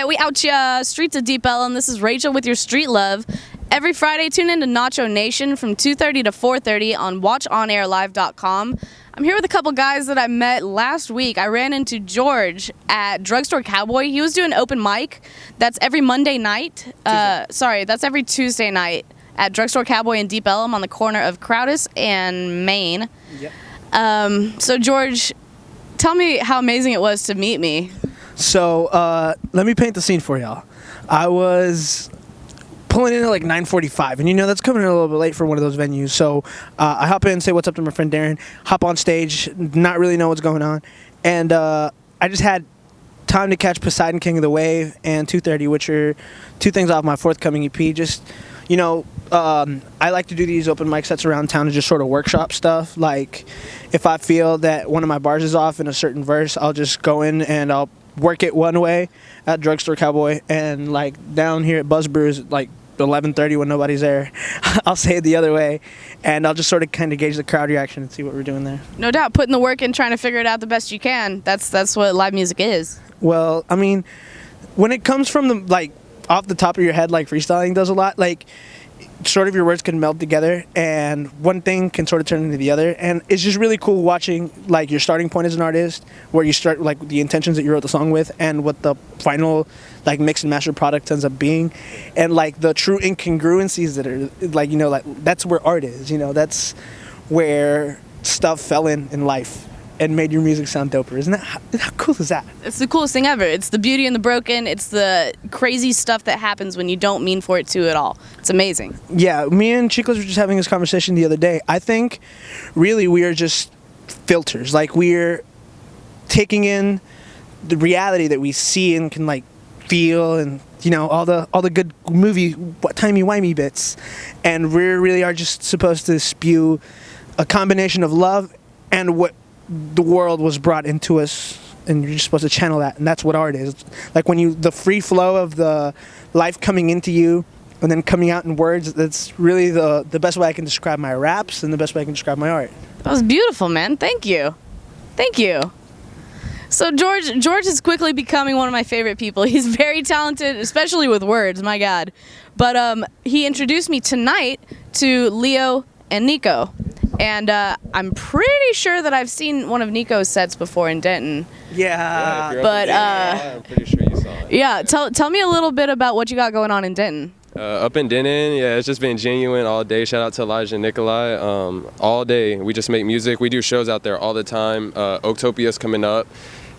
right, we out ya, streets of Deep Ellum. This is Rachel with your Street Love. Every Friday, tune in to Nacho Nation from 2:30 to 4:30 on WatchOnAirLive.com. I'm here with a couple guys that I met last week. I ran into George at Drugstore Cowboy. He was doing open mic. That's every Monday night. That's every Tuesday night at Drugstore Cowboy in Deep Ellum on the corner of Crowdis and Main. Yep. So George, tell me how amazing it was to meet me. So let me paint the scene for y'all. I was pulling in at like 9:45, and that's coming in a little bit late for one of those venues. So I hop in, say what's up to my friend Darren, hop on stage, not really know what's going on, and I just had time to catch Poseidon King of the Wave and 2:30, which are two things off my forthcoming EP. Just I like to do these open mic sets around town and just sort of workshop stuff. Like if I feel that one of my bars is off in a certain verse, I'll just go in and I'll work it one way at Drugstore Cowboy, and like down here at Buzz Brews, like 11:30 when nobody's there, I'll say it the other way, and I'll just sort of kind of gauge the crowd reaction and see what we're doing there. No doubt, putting the work in, trying to figure it out the best you can. That's what live music is. Well, I mean, when it comes from the like off the top of your head, like freestyling does a lot, like sort of your words can meld together and one thing can sort of turn into the other, and it's just really cool watching like your starting point as an artist, where you start like the intentions that you wrote the song with and what the final like mix and master product ends up being, and like the true incongruencies that are like like that's where art is. That's where stuff fell in life and made your music sound doper. Isn't that how cool is that? It's the coolest thing ever. It's the beauty and the broken. It's the crazy stuff that happens when you don't mean for it to at all. It's amazing. Yeah, me and Chicos were just having this conversation the other day. I think really we are just filters. Like we're taking in the reality that we see and can like feel, and all the good movie timey-wimey bits, and we really are just supposed to spew a combination of love and what the world was brought into us, and you're just supposed to channel that, and that's what art is. Like when the free flow of the life coming into you and then coming out in words, that's really the best way I can describe my raps and the best way I can describe my art. That was beautiful, man. Thank you. So George is quickly becoming one of my favorite people. He's very talented, especially with words, my God. But he introduced me tonight to Leo and Nico. And I'm pretty sure that I've seen one of Nico's sets before in Denton. Yeah. But I'm pretty sure you saw it. Yeah, tell me a little bit about what you got going on in Denton. Up in Denton, yeah, it's just been genuine all day. Shout out to Elijah and Nikolai. All day, we just make music. We do shows out there all the time. Oaktopia's coming up.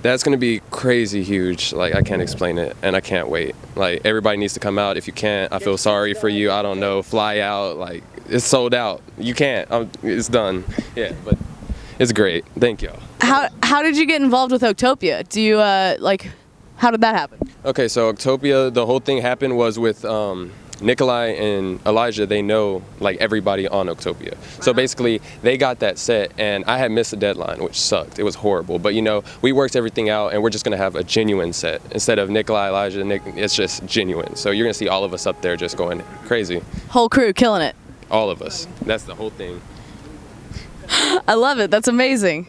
That's going to be crazy huge. Like, I can't explain it, and I can't wait. Like, everybody needs to come out. If you can't, I feel sorry for you. I don't know. Fly out. Like, it's sold out. You can't. It's done. Yeah, but it's great. Thank y'all. How did you get involved with Oaktopia? Do you, how did that happen? Okay, so Oaktopia, the whole thing happened was with Nikolai and Elijah. They know like everybody on Oaktopia. So basically they got that set, and I had missed the deadline, which sucked. It was horrible, but we worked everything out, and we're just gonna have a genuine set instead of Nikolai, Elijah, Nick. It's just genuine. So you're gonna see all of us up there just going crazy. Whole crew killing it. All of us. That's the whole thing. I love it. That's amazing.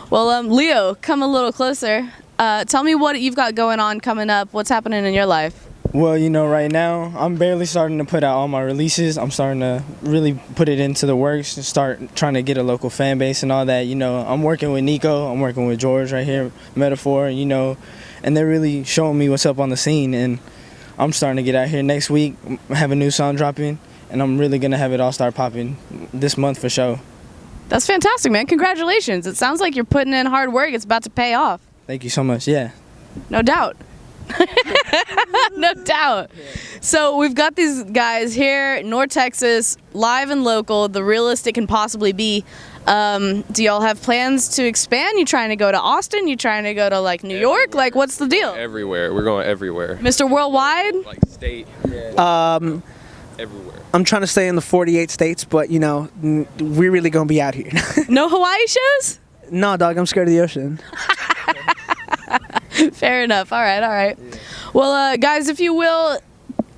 Well, Leo, come a little closer. Tell me what you've got going on coming up. What's happening in your life? Well, right now I'm barely starting to put out all my releases. I'm starting to really put it into the works and start trying to get a local fan base and all that. I'm working with Nico. I'm working with George right here, Metaphor, and they're really showing me what's up on the scene. And I'm starting to get out here next week. I have a new song dropping, and I'm really going to have it all start popping this month for sure. That's fantastic, man. Congratulations. It sounds like you're putting in hard work. It's about to pay off. Thank you so much. Yeah. No doubt. No doubt. So we've got these guys here, North Texas, live and local, the realest it can possibly be. Do y'all have plans to expand? You trying to go to Austin? You trying to go to like New York? Everywhere. Like what's the deal? Everywhere. We're going everywhere. Mr. Worldwide? Like state. Everywhere. I'm trying to stay in the 48 states, but we're really gonna be out here. No Hawaii shows? No, dog, I'm scared of the ocean. Fair enough. All right. Yeah. Well, guys, if you will,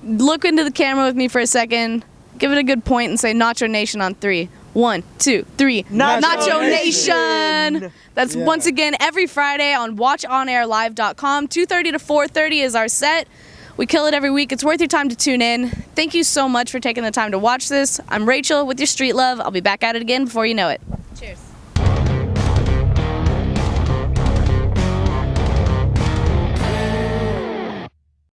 look into the camera with me for a second. Give it a good point and say Nacho Nation on 3. 1, 2, 3. Nacho Nacho Nation! Nation! That's Yeah. once again every Friday on watchonairlive.com. 2:30 to 4:30 is our set. We kill it every week. It's worth your time to tune in. Thank you so much for taking the time to watch this. I'm Rachel with your Street Love. I'll be back at it again before you know it.